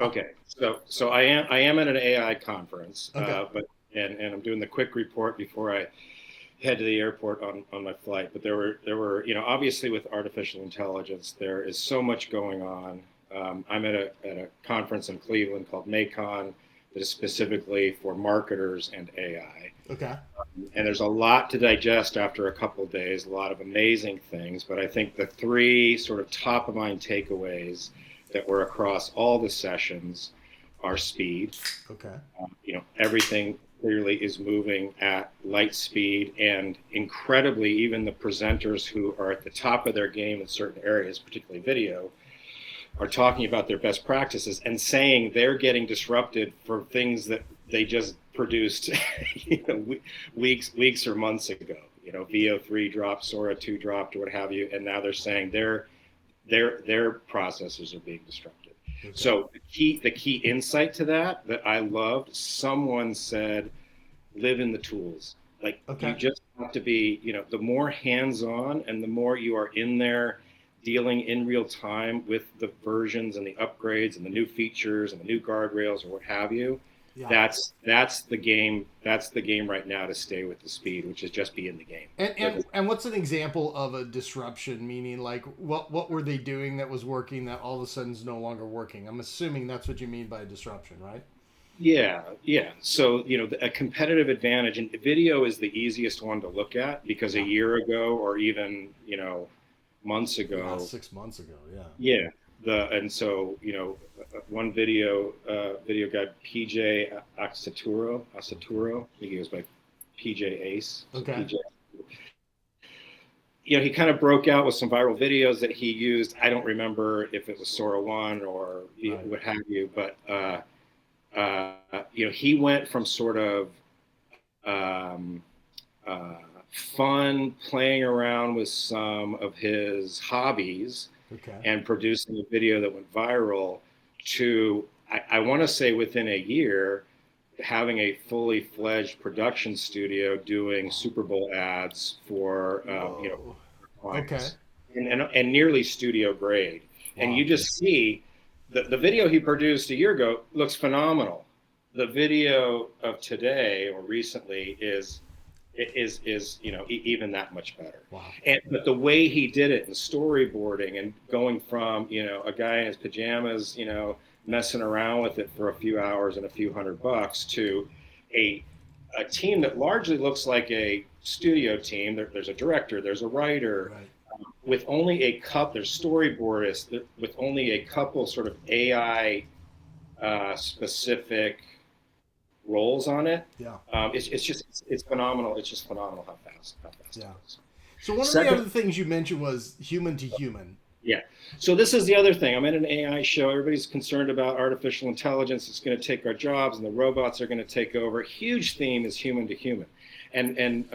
Okay, so I am at an AI conference, Okay. but I'm doing the quick report before I head to the airport on my flight. But there were obviously with artificial intelligence there is so much going on. I'm at a conference in Cleveland called MAICON that is specifically for marketers and AI. Okay. And there's a lot to digest after a couple of days, a lot of amazing things. But I think the three sort of top of mind takeaways that were across all the sessions are speed. Okay. Everything clearly is moving at light speed, and incredibly, even the presenters who are at the top of their game in certain areas, particularly video, are talking about their best practices and saying they're getting disrupted for things that they just produced weeks or months ago. VO3 dropped, Sora 2 dropped, or what have you, and now they're saying their processes are being disrupted. Okay. So the key insight to that I loved, someone said, live in the tools. Like, you Okay. just have to be, the more hands-on and the more you are in there dealing in real time with the versions and the upgrades and the new features and the new guardrails or what have you. Yeah. That's the game. That's the game right now, to stay with the speed, which is just be in the game. And, Live and in- and what's an example of a disruption? Meaning, like, what were they doing that was working that all of a sudden is no longer working? I'm assuming that's what you mean by a disruption, right? Yeah, yeah. So, a competitive advantage, and video is the easiest one to look at because a Yeah. year ago or even, months Yeah. ago, 6 months ago. Yeah. yeah, and so, one video guy, PJ Asaturo, I think he goes by PJ Ace. So Okay. PJ, he kind of broke out with some viral videos that he used. I don't remember if it was Sora One or Right. what have you, but he went from sort of um, uh, fun playing around with some of his hobbies Okay. and producing a video that went viral to, I want to say, within a year, having a fully fledged production studio doing Super Bowl ads for Whoa. Okay. clients, and nearly studio grade. And you Wow. just see the video he produced a year ago looks phenomenal. The video of today or recently is even that much better. Wow. And but the way he did it, and storyboarding, and going from a guy in his pajamas, messing around with it for a few hours and a few $100 to a a team that largely looks like a studio team. There's a director, there's a writer, Right. with only a couple. There's storyboardists with only a couple sort of AI specific roles on it. Yeah. It's phenomenal. It's just phenomenal how fast it Yeah. is. So one of the Second, other things you mentioned was human to human. yeah. So this is the other thing. I'm at an AI show. Everybody's concerned about artificial intelligence. It's going to take our jobs, and the robots are going to take over. Huge theme is human to human, and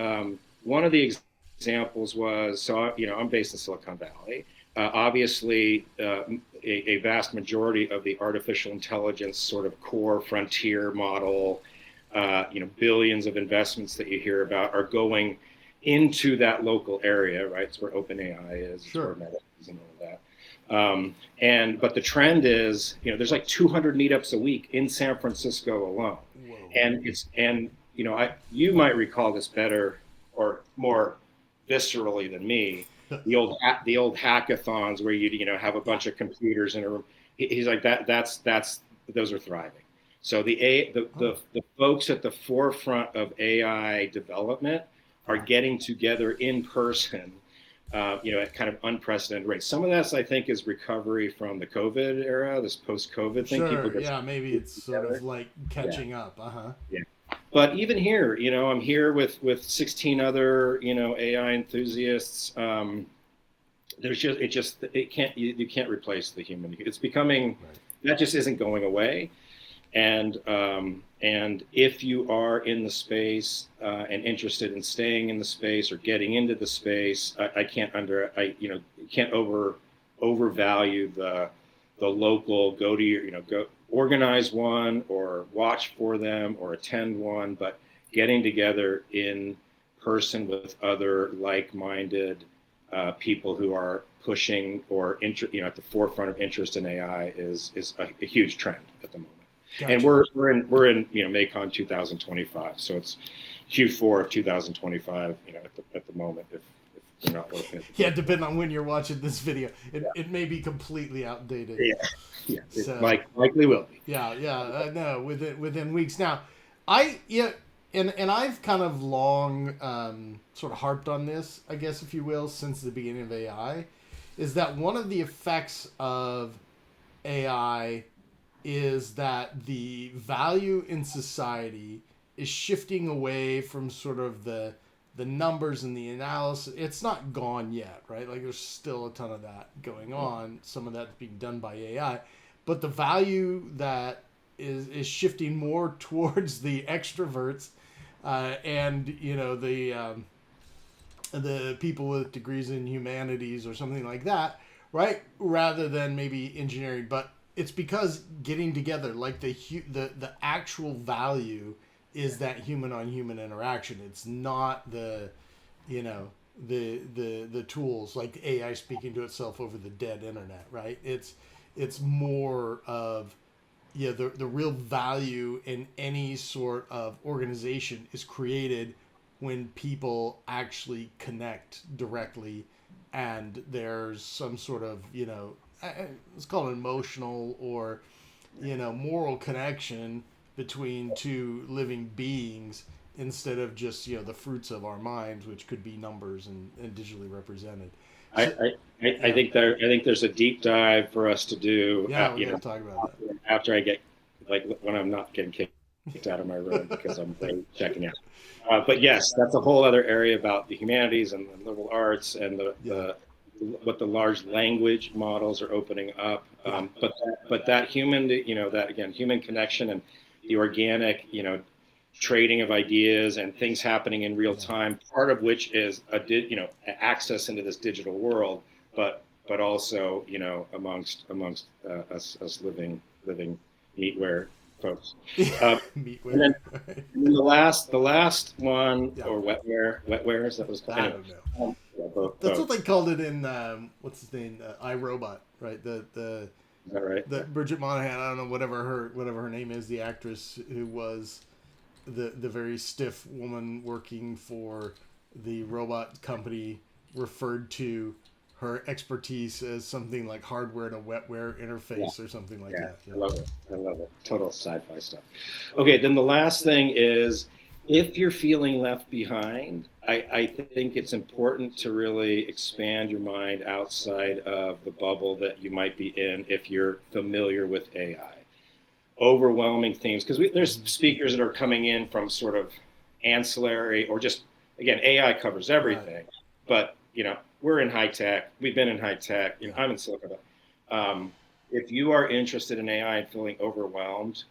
one of the examples was, so I'm based in Silicon Valley. Obviously, a vast majority of the artificial intelligence sort of core frontier model, billions of investments that you hear about are going into that local area, right? It's where OpenAI is, it's where Sure. Meta is, and all of that. But the trend is, there's like 200 meetups a week in San Francisco alone, Whoa. and you might recall this better or more viscerally than me. The old hackathons where have a Yeah. bunch of computers in a room. He's like that. That's those are thriving. So the folks at the forefront of AI development are Yeah. getting together in person, at kind of unprecedented rates. Some of that, I think, is recovery from the COVID era, this post-COVID thing. People Sure. get Yeah. Maybe it's sort of together. like Yeah, catching up. Uh huh. yeah. But even here, I'm here with 16 other, AI enthusiasts. It can't you can't replace the human. It's becoming Right. that just isn't going away. And if you are in the space and interested in staying in the space or getting into the space, I can't you can't overvalue the local. Go to your, go organize one or watch for them or attend one, but getting together in person with other like-minded people who are pushing or at the forefront of interest in AI is a huge trend at the moment. Gotcha. And we're in MAICON 2025, so it's Q4 of 2025. At the moment, if we're not looking at yeah, depending on when you're watching this video, it may be completely outdated. Yeah, so, likely will be. Yeah, no, within weeks. Now, and I've kind of long sort of harped on this, I guess, if you will, since the beginning of AI, is that one of the effects of AI is that the value in society is shifting away from sort of the numbers and the analysis. It's not gone yet, right? Like there's still a ton of that going on. Some of that's being done by AI, but the value that is shifting more towards the extroverts and the people with degrees in humanities or something like that, right? Rather than maybe engineering, but it's because getting together, like the actual value is that human on human interaction. It's not the tools like AI speaking to itself over the dead internet, right? It's more of the real value in any sort of organization is created when people actually connect directly and there's some sort of let's call it emotional or moral connection between two living beings instead of just the fruits of our minds, which could be numbers and digitally represented. I think there's a deep dive for us to do. Yeah, we're gonna talk about that after I get when I'm not getting kicked out of my room because I'm checking out. But yes, that's a whole other area about the humanities and the liberal arts and what the large language models are opening up. But that human, that again, human connection and the organic, trading of ideas and things happening in real time, part of which is access into this digital world, but also, amongst us living meatware folks. Meatware. And then the last one, or wetware, is that was called? I don't know. That's what they called it in what's his name, iRobot, right? Is that right? The Bridget Monahan, I don't know, whatever her name is, the actress who was the very stiff woman working for the robot company, referred to her expertise as something like hardware to wetware interface or something like that. I love it. Total sci-fi stuff. Okay, then the last thing is, if you're feeling left behind, I think it's important to really expand your mind outside of the bubble that you might be in if you're familiar with AI. Overwhelming themes, because there's speakers that are coming in from sort of ancillary or just, again, AI covers everything, but we're in high tech. We've been in high tech. I'm in Silicon Valley. If you are interested in AI and feeling overwhelmed,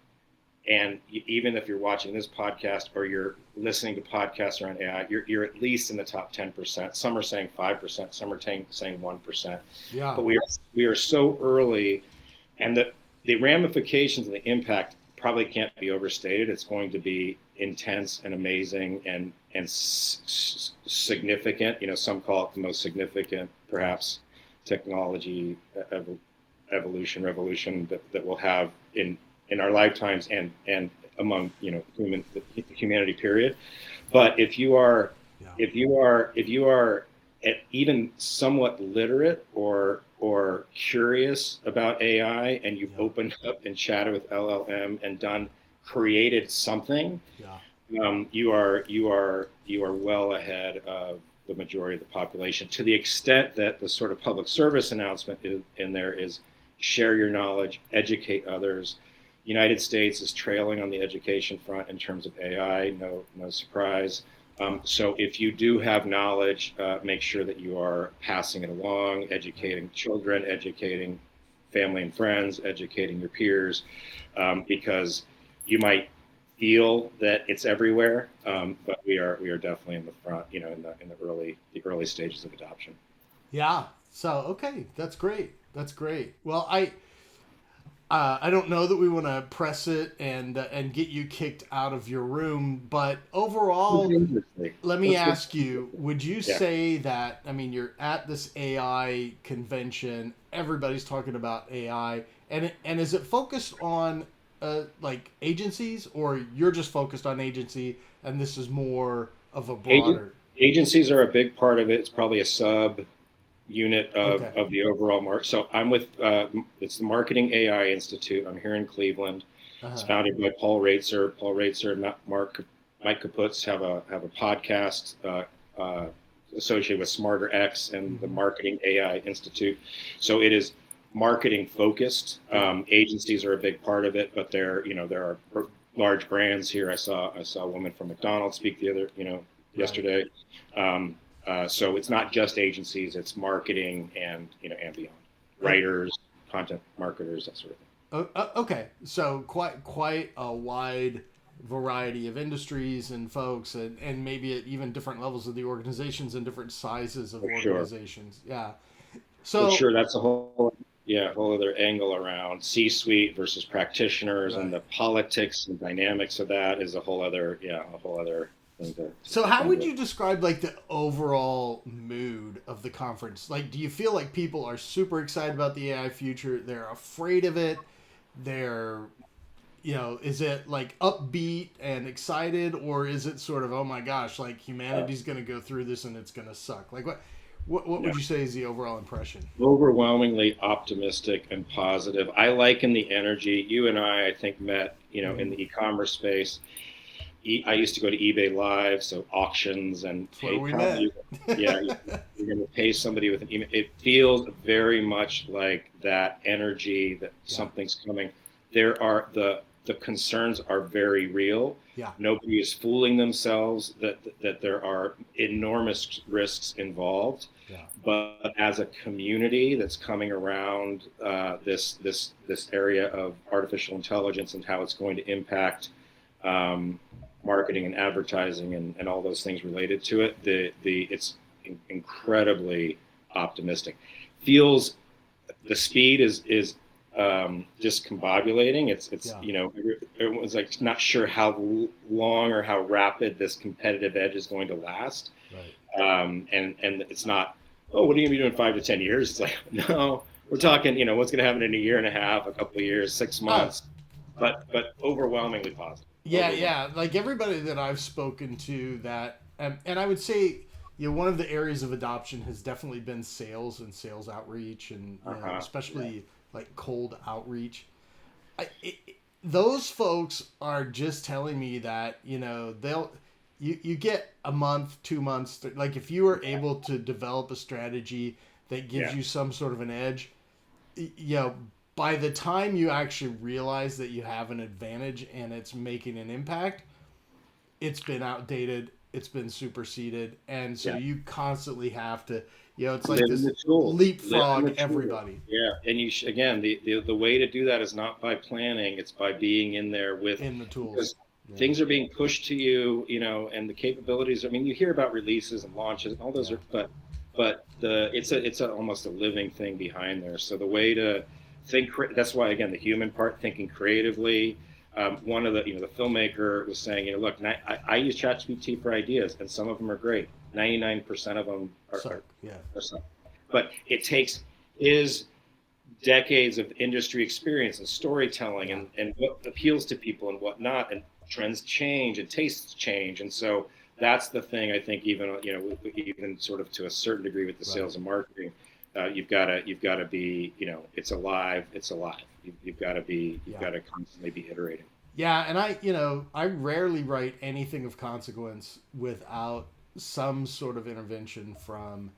and even if you're watching this podcast or you're listening to podcasts around AI, you're at least in the top 10%. Some are saying 5%. Some are saying 1%. Yeah. But we are so early, and the ramifications and the impact probably can't be overstated. It's going to be intense and amazing and significant. Some call it the most significant, perhaps, technology revolution that we'll have in our lifetimes and among humanity, period. But if you are at even somewhat literate or curious about AI, and you've opened up and chatted with LLM and created something, you are well ahead of the majority of the population, to the extent that the sort of public service announcement in there is share your knowledge, educate others. United States is trailing on the education front in terms of AI, no surprise. So if you do have knowledge, make sure that you are passing it along, educating children, educating family and friends, educating your peers, because you might feel that it's everywhere, but we are definitely in the front, in the early stages of adoption. Yeah. So okay, that's great. Well, I don't know that we want to press it and get you kicked out of your room, but overall, let me Let's ask you: would you yeah. say that? I mean, you're at this AI convention. Everybody's talking about AI, and is it focused on like agencies, or you're just focused on agency, and this is more of a Agent, broader? agencies are a big part of it. It's probably a sub unit Okay. of the overall market. So I'm with it's the Marketing AI Institute. I'm here in Cleveland. It's Uh-huh. founded by Paul Raitzer. Paul Raitzer and Mike Kaputz have a podcast uh, associated with Smarter X and the Mm-hmm. Marketing AI Institute. So it is marketing focused. Yeah. Agencies are a big part of it, but there are large brands here. I saw a woman from McDonald's speak Right. yesterday. Um, so it's not just agencies; it's marketing and beyond. Oh, Writers, content marketers, that sort of thing. okay. So quite a wide variety of industries and folks, and maybe at even different levels of the organizations and different sizes of For sure, organizations. Yeah. for So sure. That's a whole other angle around C-suite versus practitioners, and right. the politics and dynamics of that is a whole other thing to So take how would into it. you describe like the overall mood of the conference? Like, do you feel like people are super excited about the AI future? They're afraid of it. They're is it like upbeat and excited, or is it sort of, oh my gosh, like Uh, humanity's going to go through this and it's going to suck? Like what no, would you say is the overall impression? overwhelmingly optimistic and positive. I liken the energy. You and I think, met, in Mm-hmm. the e-commerce space. I used to go to eBay Live, so auctions, and That's where pay we probably, met. yeah, you're going to pay somebody with an email. It feels very much like that energy that Yeah. something's coming. There are the concerns are very real. Yeah. Nobody is fooling themselves that there are enormous risks involved. Yeah. But as a community that's coming around this area of artificial intelligence and how it's going to impact um, marketing and advertising and all those things related to it, it's incredibly optimistic. Feels the speed is discombobulating. It's Yeah. everyone's like not sure how long or how rapid this competitive edge is going to last, Right. and it's not. Oh, what are you gonna be doing 5 to 10 years? It's like no, we're talking. What's going to happen in a year and a half, a couple of years, six Oh, months, but overwhelmingly positive. yeah, Overwhelming. yeah. Like everybody that I've spoken to that, and I would say, one of the areas of adoption has definitely been sales and sales outreach, and Yeah. especially like cold outreach. Those folks are just telling me that you get a month, 2 months. Like if you are able to develop a strategy that gives Yeah. you some sort of an edge, you know, by the time you actually realize that you have an advantage and it's making an impact, it's been outdated, it's been superseded, and so Yeah. you constantly have to, it's like Live in this the tools. Live in leapfrog the tools. everybody. Yeah, and again, the way to do that is not by planning; it's by being in there with, In the tools. because Yeah. things are being pushed to you, and the capabilities. I mean, you hear about releases and launches, and all those Yeah. are, but it's almost a living thing behind there. So the way to think, that's why again the human part, thinking creatively. One of the filmmaker was saying, look, I use ChatGPT for ideas, and some of them are great. 99% of them Suck. Yeah. are some, but it takes his decades of industry experience and storytelling Yeah. and what appeals to people and what not, and trends change and tastes change, and so that's the thing. I think even sort of to a certain degree with the Right. sales and marketing, you've got to be, it's alive. You've Yeah. got to constantly be iterating. Yeah, and I rarely write anything of consequence without some sort of intervention from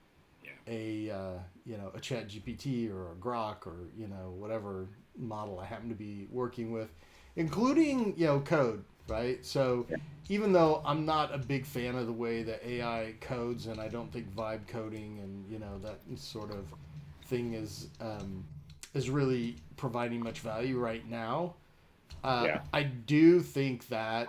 Yeah, a Chat GPT or a Grok or whatever model I happen to be working with, including code, right? So yeah, even though I'm not a big fan of the way that AI codes, and I don't think vibe coding and that sort of thing is really providing much value right now, yeah. I do think that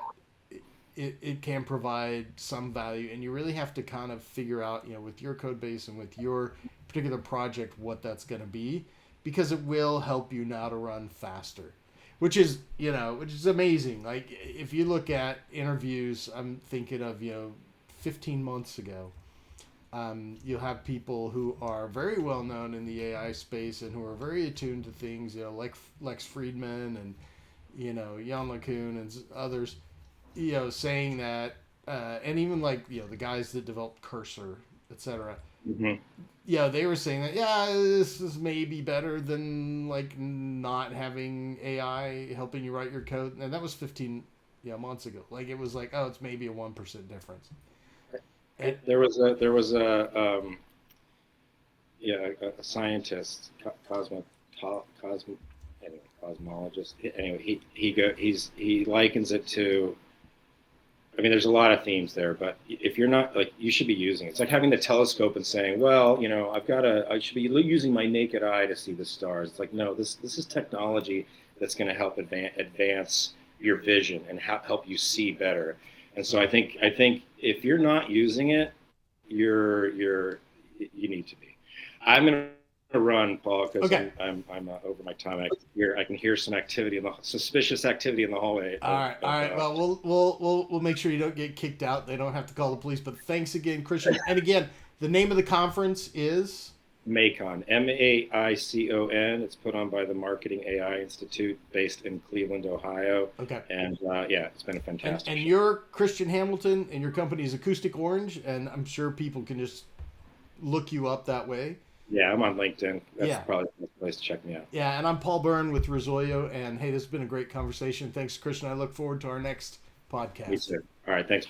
it can provide some value, and you really have to kind of figure out, with your code base and with your particular project, what that's going to be. because it will help you now to run faster, which is amazing. Like if you look at interviews, I'm thinking of 15 months ago. You'll have people who are very well known in the AI space and who are very attuned to things, like Lex Friedman and Jan LeCun and others, saying that, and even like the guys that developed Cursor, etc. Mm-hmm. Yeah, they were saying that this is maybe better than like not having AI helping you write your code, and that was 15 months ago. Like it was like, oh, it's maybe a 1% difference. There was a scientist, cosmologist. Anyway, he likens it to. I mean, there's a lot of themes there, but if you're not you should be using it. It's like having the telescope and saying, well, I should be using my naked eye to see the stars. It's like, no, this is technology that's going to help advance your vision and help you see better. And so I think if you're not using it, you need to be. I'm going to run, Paul, because okay. I'm over my time. I can hear some activity suspicious activity in the hallway. All right. Well, we'll make sure you don't get kicked out. They don't have to call the police. But thanks again, Christian. And again, the name of the conference is MAICON, MAICON. It's put on by the Marketing AI Institute, based in Cleveland, Ohio. Okay. And it's been a fantastic. And you're Christian Hamilton, and your company is Acoustic Orange, and I'm sure people can just look you up that way. Yeah, I'm on LinkedIn. That's probably the best place to check me out. Yeah, and I'm Paul Byrne with Rizzolio, and hey, this has been a great conversation. Thanks, Christian. I look forward to our next podcast. Me too. All right, thanks.